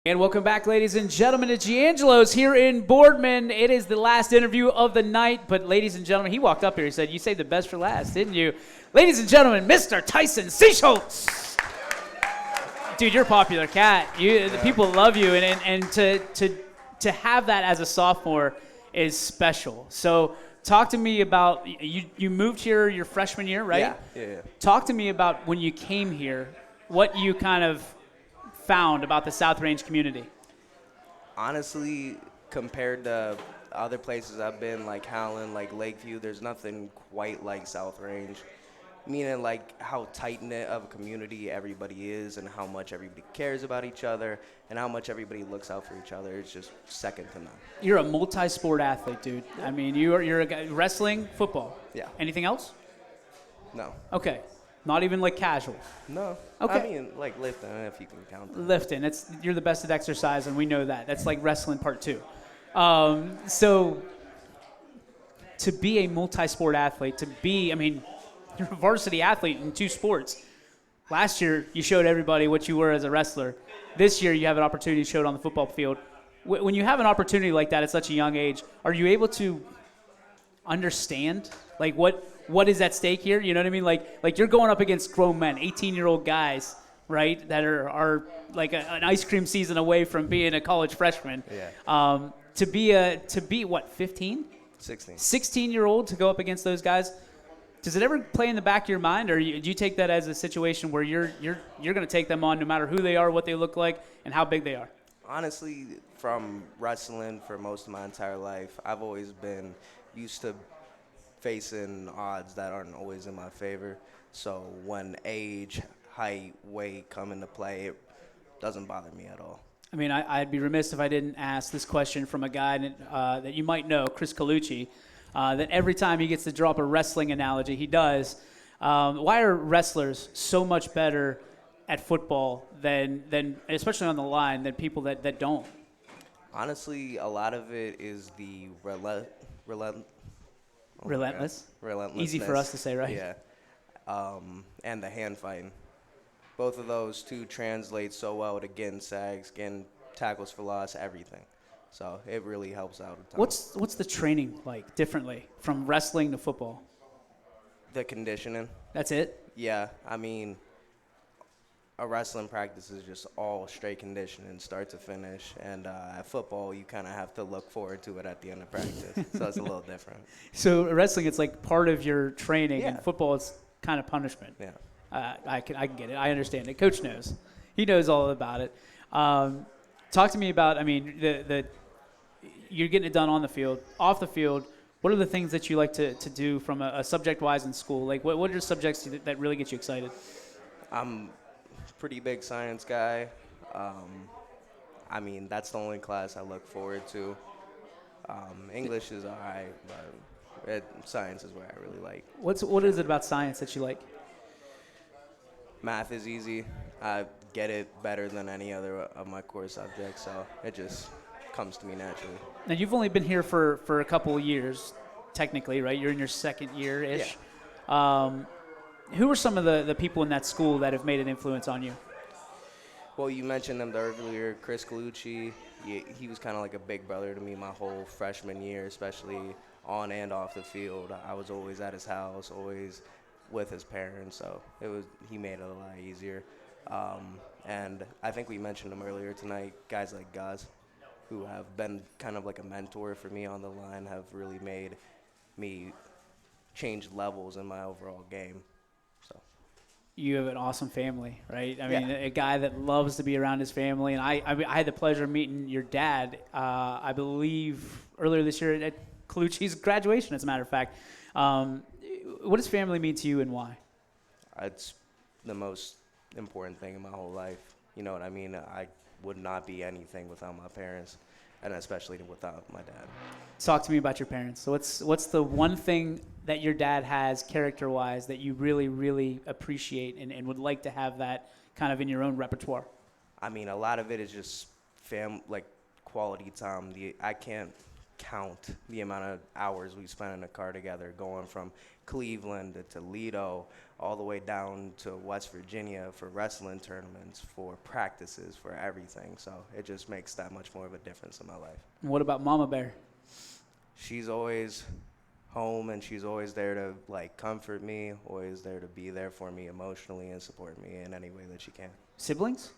And welcome back, ladies and gentlemen, to Giangelo's here in Boardman. It is the last interview of the night, but ladies and gentlemen, he walked up here. He said, "You saved the best for last, didn't you?" Ladies and gentlemen, Mr. Tyson Seesholtz. Dude, you're a popular cat. The people love you, and to have that as a sophomore is special. So talk to me about you moved here your freshman year, right? Yeah. Talk to me about when you came here, what you kind of found about the South Range community. Honestly, compared to other places I've been, like Howland, like Lakeview, there's nothing quite like South Range. Meaning, like, how tight-knit of a community everybody is and how much everybody cares about each other and how much everybody looks out for each other. It's just second to none. You're a multi-sport athlete, dude. I mean, you're a guy, wrestling, football. Yeah. Anything else? No. Okay. Not even like casual. No. Okay. I mean, like lifting, if you can count that. Lifting. You're the best at exercise, and we know that. That's like wrestling part 2. So to be a multi-sport athlete, you're a varsity athlete in 2 sports. Last year, you showed everybody what you were as a wrestler. This year, you have an opportunity to show it on the football field. When you have an opportunity like that at such a young age, are you able to understand, like, what is at stake here? You know what I mean? Like you're going up against grown men, 18-year-old guys, right, that are like an ice cream season away from being a college freshman. Yeah. To be what, 15? 16. 16-year-old to go up against those guys. Does it ever play in the back of your mind, or do you take that as a situation where you're going to take them on no matter who they are, what they look like, and how big they are? Honestly, from wrestling for most of my entire life, I've always been used to facing odds that aren't always in my favor. So when age, height, weight come into play, it doesn't bother me at all. I mean, I'd be remiss if I didn't ask this question from a guy that you might know, Chris Colucci, that every time he gets to drop a wrestling analogy, he does. Why are wrestlers so much better at football than especially on the line, than people that don't? Honestly, a lot of it is the Relentless? relentlessness. Easy for us to say, right? Yeah. And the hand fighting. Both of those two translate so well to getting sacks, getting tackles for loss, everything. So it really helps out a ton. What's the training like differently from wrestling to football? The conditioning? That's it? Yeah. I mean, a wrestling practice is just all straight conditioning, start to finish. And at football, you kind of have to look forward to it at the end of practice. So it's a little different. So wrestling, it's like part of your training, Yeah. and football, it's kind of punishment. Yeah. I can get it. I understand it. Coach knows. He knows all about it. Talk to me about, you're getting it done on the field. Off the field, what are the things that you like to do from a subject-wise in school? Like, what are subjects that really get you excited? I'm pretty big science guy. That's the only class I look forward to. English is all right, but science is what I really like. What is it about science that you like? Math is easy. I get it better than any other of my core subjects, so it just comes to me naturally. Now, you've only been here for a couple of years, technically, right? You're in your second year-ish. Yeah. Who are some of the people in that school that have made an influence on you? Well, you mentioned them earlier. Chris Colucci, he was kind of like a big brother to me my whole freshman year, especially on and off the field. I was always at his house, always with his parents, so he made it a lot easier. And I think we mentioned him earlier tonight. Guys like Gaz, who have been kind of like a mentor for me on the line, have really made me change levels in my overall game. So You have an awesome family, right? Yeah. A guy that loves to be around his family. And I had the pleasure of meeting your dad, I believe, earlier this year at Colucci's graduation, as a matter of fact. What does family mean to you, and why? It's the most important thing in my whole life. You know what I mean? I would not be anything without my parents, and especially without my dad. Talk to me about your parents. So what's the one thing that your dad has character-wise that you really, really appreciate and would like to have that kind of in your own repertoire? A lot of it is just quality time. I can't count the amount of hours we spent in the car together, going from Cleveland to Toledo, all the way down to West Virginia for wrestling tournaments, for practices, for everything. So it just makes that much more of a difference in my life. And what about Mama Bear? She's always home, and she's always there to like comfort me, always there to be there for me emotionally and support me in any way that she can. Siblings?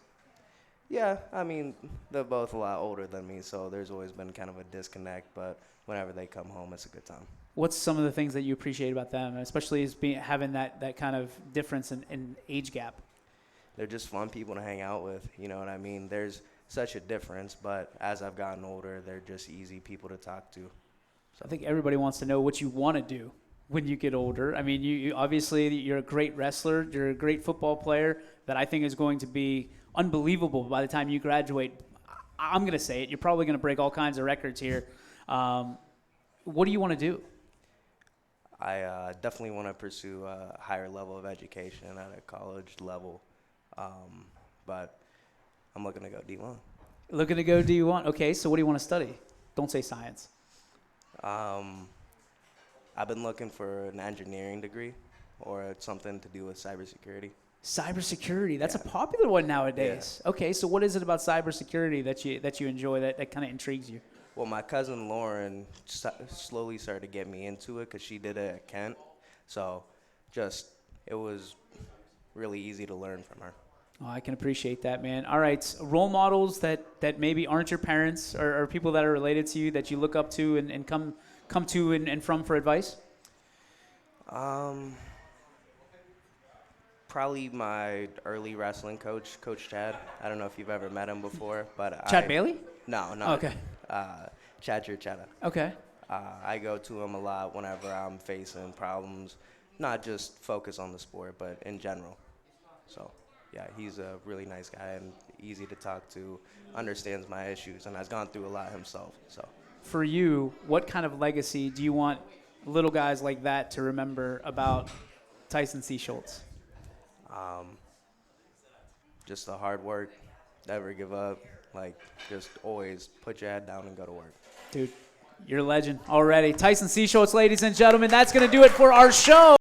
Yeah, I mean, they're both a lot older than me, so there's always been kind of a disconnect, but whenever they come home, it's a good time. What's some of the things that you appreciate about them, especially as having that kind of difference in age gap? They're just fun people to hang out with, you know what I mean? There's such a difference, but as I've gotten older, they're just easy people to talk to. So I think everybody wants to know what you want to do when you get older. I mean, you obviously, you're a great wrestler, you're a great football player that I think is going to be unbelievable by the time you graduate. I'm going to say it. You're probably going to break all kinds of records here. What do you want to do? I definitely want to pursue a higher level of education at a college level, but I'm looking to go D1. Looking to go D1. Okay, so what do you want to study? Don't say science. I've been looking for an engineering degree or something to do with cybersecurity. Cybersecurity, that's a popular one nowadays. Yeah. Okay, so what is it about cybersecurity that you enjoy that kind of intrigues you? Well, my cousin Lauren slowly started to get me into it because she did it at Kent. So it was really easy to learn from her. Oh, I can appreciate that, man. All right, role models that maybe aren't your parents or people that are related to you that you look up to and come to and from for advice? Probably my early wrestling coach, Coach Chad. I don't know if you've ever met him before, but Chad Bailey? No. Okay. Chad Churchetta. Okay. I go to him a lot whenever I'm facing problems, not just focus on the sport, but in general. So, yeah, he's a really nice guy and easy to talk to, understands my issues, and has gone through a lot himself. So, for you, what kind of legacy do you want little guys like that to remember about Tyson Seesholtz? Just the hard work, never give up, just always put your head down and go to work. Dude, you're a legend already. Tyson Seesholtz, ladies and gentlemen, that's going to do it for our show.